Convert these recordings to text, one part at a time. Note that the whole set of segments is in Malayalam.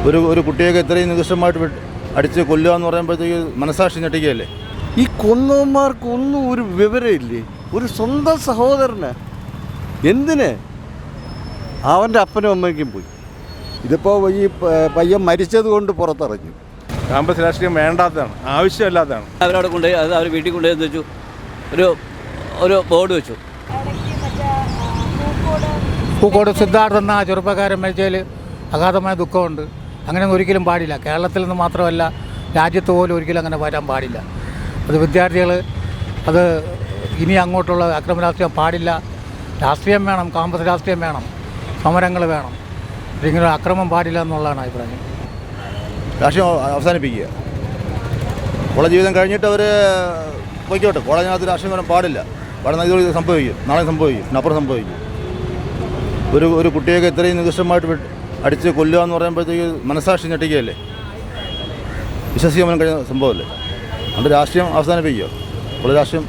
ഒരു കുട്ടിയൊക്കെ ഇത്രയും നികൃഷ്ടമായിട്ട് അടിച്ച് കൊല്ലുക എന്ന് പറയുമ്പോഴത്തേക്ക് മനസാക്ഷി ഞെട്ടിക്കുകയല്ലേ? ഈ കൊന്നവന്മാർക്കൊന്നും ഒരു വിവരമില്ലേ? ഒരു സ്വന്തം സഹോദരന് എന്തിന് അവൻ്റെ അപ്പനും അമ്മയ്ക്കും പോയി. ഇതിപ്പോൾ ഈ പയ്യൻ മരിച്ചത് കൊണ്ട് പുറത്തിറങ്ങി. ക്യാമ്പസ് രാഷ്ട്രീയം വേണ്ടാത്തതാണ്, ആവശ്യമില്ലാത്തതാണ്. അവരവിടെ കൊണ്ടുപോയി അത് അവർ വീട്ടിൽ കൊണ്ടുപോയി വെച്ചു, ഒരു ബോർഡ് വെച്ചു. പൂക്കോട് സിദ്ധാർത്ഥ എന്ന ചെറുപ്പക്കാരൻ മരിച്ചതിൽ അഗാധമായ ദുഃഖമുണ്ട്. അങ്ങനെയൊന്നും ഒരിക്കലും പാടില്ല. കേരളത്തിൽ നിന്ന് മാത്രമല്ല, രാജ്യത്ത് പോലും ഒരിക്കലും അങ്ങനെ വരാൻ പാടില്ല. അത് വിദ്യാർത്ഥികൾ അത് ഇനി അങ്ങോട്ടുള്ള അക്രമ രാഷ്ട്രീയം പാടില്ല. രാഷ്ട്രീയം വേണം, കാമ്പസ് രാഷ്ട്രീയം വേണം, സമരങ്ങൾ വേണം. ഇങ്ങനെ അക്രമം പാടില്ല എന്നുള്ളതാണ് അഭിപ്രായം. രാഷ്ട്രീയം അവസാനിപ്പിക്കുക. കോളേജ് ജീവിതം കഴിഞ്ഞിട്ട് അവർ പോയിക്കോട്ടെ. കോളേജിനകത്ത് രാഷ്ട്രീയം വരാൻ പാടില്ല. പാടുന്ന ഇത് സംഭവിക്കും, നാളെ സംഭവിക്കും, അപ്പുറം സംഭവിക്കും. ഒരു കുട്ടിയൊക്കെ ഇത്രയും നികൃഷ്ടമായിട്ട് അടിച്ച് കൊല്ലുക എന്ന് പറയുമ്പോഴത്തേക്ക് മനസാക്ഷി ഞെട്ടിക്കുകയല്ലേ? വിശ്വസിക്കാൻ കഴിയുന്ന സംഭവമല്ലേ? അതുകൊണ്ട് രാഷ്ട്രീയം അവസാനിപ്പിക്കുക. കോളേജ് രാഷ്ട്രീയം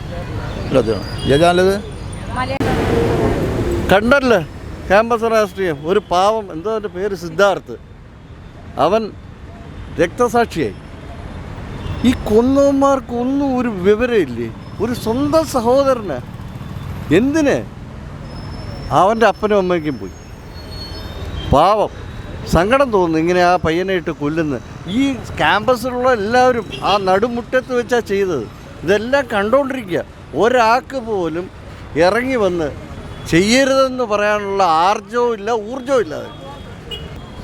ഇല്ലാത്തതാണ്. ഏതാണത് കണ്ടല്ലേ ക്യാമ്പസ് രാഷ്ട്രീയം? ഒരു പാവം, എന്തോ എൻ്റെ പേര് സിദ്ധാർത്ഥ്, അവൻ രക്തസാക്ഷിയായി. ഈ കൊന്നവന്മാർക്കൊന്നും ഒരു വിവരമില്ലേ? ഒരു സ്വന്തം സഹോദരന് എന്തിന് അവൻ്റെ അപ്പനും അമ്മയ്ക്കും പോയി. പാവം, സങ്കടം തോന്നുന്നു ഇങ്ങനെ ആ പയ്യനെ ഇട്ട് കൊല്ലുന്നത്. ഈ ക്യാമ്പസിലുള്ള എല്ലാവരും ആ നടുമുറ്റത്ത് വെച്ചാണ് ചെയ്തത്. ഇതെല്ലാം കണ്ടുകൊണ്ടിരിക്കുക. ഒരാൾക്ക് പോലും ഇറങ്ങി വന്ന് ചെയ്യരുതെന്ന് പറയാനുള്ള ആർജവും ഇല്ല, ഊർജവും ഇല്ല.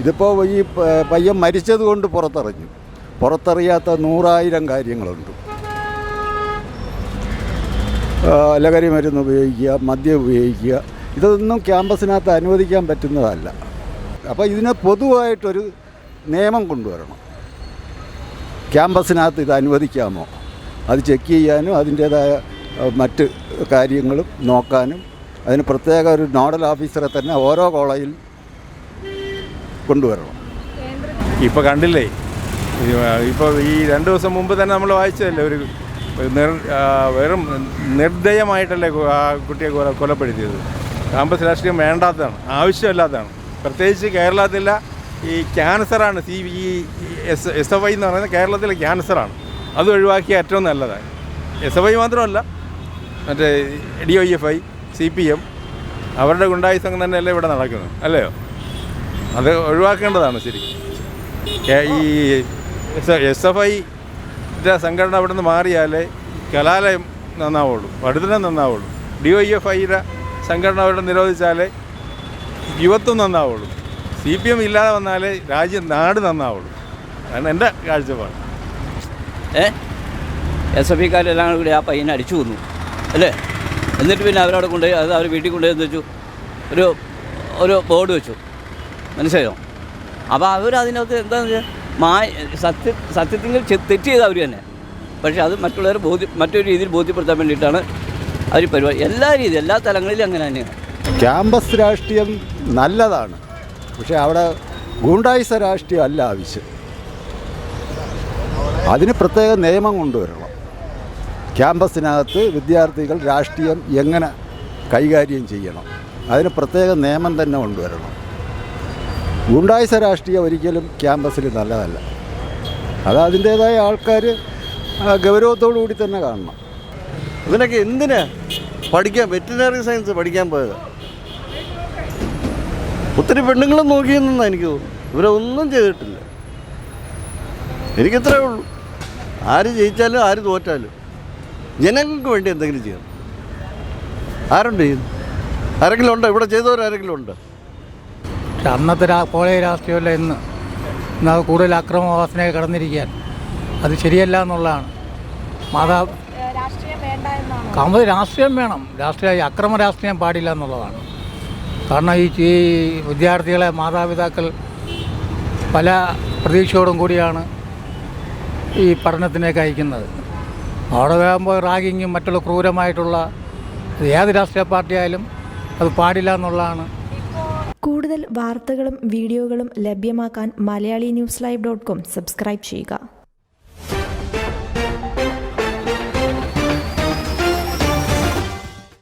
ഇതിപ്പോൾ ഈ പയ്യൻ മരിച്ചത് കൊണ്ട് പുറത്തിറങ്ങി. പുറത്തറിയാത്ത 100,000 കാര്യങ്ങളുണ്ട്. ലഹരി മരുന്ന് ഉപയോഗിക്കുക, മദ്യം ഉപയോഗിക്കുക, ഇതൊന്നും ക്യാമ്പസിനകത്ത് അനുവദിക്കാൻ പറ്റുന്നതല്ല. അപ്പോൾ ഇതിന് പൊതുവായിട്ടൊരു നിയമം കൊണ്ടുവരണം. ക്യാമ്പസിനകത്ത് ഇത് അനുവദിക്കാമോ, അത് ചെക്ക് ചെയ്യാനും അതിൻ്റേതായ മറ്റ് കാര്യങ്ങളും നോക്കാനും അതിന് പ്രത്യേക ഒരു നോഡൽ ഓഫീസറെ തന്നെ ഓരോ കോളേജിൽ കൊണ്ടുവരണം. ഇപ്പോൾ കണ്ടില്ലേ, ഇപ്പോൾ ഈ 2 ദിവസം മുമ്പ് തന്നെ നമ്മൾ വായിച്ചതല്ലേ, ഒരു വെറും നിർദ്ദയമായിട്ടല്ലേ ആ കുട്ടിയെ കൊലപ്പെടുത്തിയത്. ക്യാമ്പസ് രാഷ്ട്രീയം വേണ്ടാത്തതാണ്, ആവശ്യമില്ലാത്തതാണ്. പ്രത്യേകിച്ച് കേരളത്തിലെ ഈ ക്യാൻസറാണ് ഈ SFI എന്ന് പറയുന്നത് കേരളത്തിലെ ക്യാൻസറാണ്. അത് ഒഴിവാക്കിയ ഏറ്റവും നല്ലതാണ്. SFI മാത്രമല്ല, മറ്റേ DYFI, CPM, അവരുടെ ഗുണ്ടായി സംഘം തന്നെയല്ലേ ഇവിടെ നടക്കുന്നത്, അല്ലയോ? അത് ഒഴിവാക്കേണ്ടതാണ് ശരി. ഈ SFI സംഘടന അവിടെ നിന്ന് മാറിയാലേ കലാലയം നന്നാവുള്ളൂ, പഠിത്തം നന്നാവുള്ളൂ. DYFIയുടെ സംഘടന അവിടെ നിരോധിച്ചാലേ യുവത്വം നന്നാവുള്ളൂ. CPM ഇല്ലാതെ വന്നാലേ നാട് നന്നാവുള്ളൂ. അതാണ് എൻ്റെ കാഴ്ചപ്പാട്. SFIക്കാരെല്ലാം കൂടി ആ പയ്യനെ അടിച്ചു കൊന്നു അല്ലേ? എന്നിട്ട് പിന്നെ അവരവിടെ കൊണ്ടുപോയി അത് അവർ വീട്ടിൽ കൊണ്ടുപോയി വെച്ചു, ഒരു ബോർഡ് വെച്ചു. മനസ്സിലായോ? അപ്പോൾ അവരതിനകത്ത് എന്താണെന്ന് വെച്ചാൽ സത്യത്തിൽ തെറ്റ് ചെയ്ത് അവർ തന്നെ. പക്ഷേ അത് മറ്റുള്ളവരെ മറ്റൊരു രീതിയിൽ ബോധ്യപ്പെടുത്താൻ വേണ്ടിയിട്ടാണ് അവർ പരിപാടി. എല്ലാ തലങ്ങളിലും അങ്ങനെ തന്നെയാണ്. ക്യാമ്പസ് രാഷ്ട്രീയം നല്ലതാണ്, പക്ഷേ അവിടെ ഗൂണ്ടായിസ രാഷ്ട്രീയം അല്ല ആവശ്യം. അതിന് പ്രത്യേക നിയമം കൊണ്ടുവരണം. ക്യാമ്പസിനകത്ത് വിദ്യാർത്ഥികൾ രാഷ്ട്രീയം എങ്ങനെ കൈകാര്യം ചെയ്യണം, അതിന് പ്രത്യേക നിയമം തന്നെ കൊണ്ടുവരണം. ഗുണ്ടായിസ രാഷ്ട്രീയം ഒരിക്കലും ക്യാമ്പസിൽ നല്ലതല്ല. അത് അതിൻ്റേതായ ആൾക്കാർ ഗൗരവത്തോടു കൂടി തന്നെ കാണണം. ഇവനൊക്കെ എന്തിനാ പഠിക്കാൻ, വെറ്റിനറി സയൻസ് പഠിക്കാൻ പോയത്? ഒത്തിരി പെണ്ണുങ്ങളും നോക്കിയെന്നാണ് എനിക്ക് തോന്നുന്നു. ഇവരൊന്നും ചെയ്തിട്ടില്ല. എനിക്കിത്രേ ഉള്ളൂ. ആര് ജയിച്ചാലും ആര് തോറ്റാലും ജനങ്ങൾക്ക് വേണ്ടി എന്തെങ്കിലും ചെയ്യണം. ആരുണ്ട് ചെയ്യുന്നു? ആരെങ്കിലും ഉണ്ടോ? ഇവിടെ ചെയ്തവരാരെങ്കിലും ഉണ്ടോ? അന്നത്തെ കോളേജ് രാഷ്ട്രീയമല്ല ഇന്ന് അത് കൂടുതൽ അക്രമവാസനയെ കടന്നിരിക്കാൻ അത് ശരിയല്ല എന്നുള്ളതാണ്. കാമ്പസ് രാഷ്ട്രീയം വേണം, അക്രമ രാഷ്ട്രീയം പാടില്ല എന്നുള്ളതാണ്. കാരണം ഈ വിദ്യാർത്ഥികളെ മാതാപിതാക്കൾ പല പ്രതീക്ഷയോടും കൂടിയാണ് ഈ പഠനത്തിനേക്ക് അയക്കുന്നത്. അവിടെ ആകുമ്പോൾ റാഗിങ്ങും മറ്റുള്ള ക്രൂരമായിട്ടുള്ള ഏത് രാഷ്ട്രീയ പാർട്ടിയായാലും അത് പാടില്ല എന്നുള്ളതാണ്. കൂടുതൽ വാർത്തകളും വീഡിയോകളും ലഭ്യമാക്കാൻ മലയാളി ന്യൂസ് ലൈവ്.com സബ്സ്ക്രൈബ് ചെയ്യുക.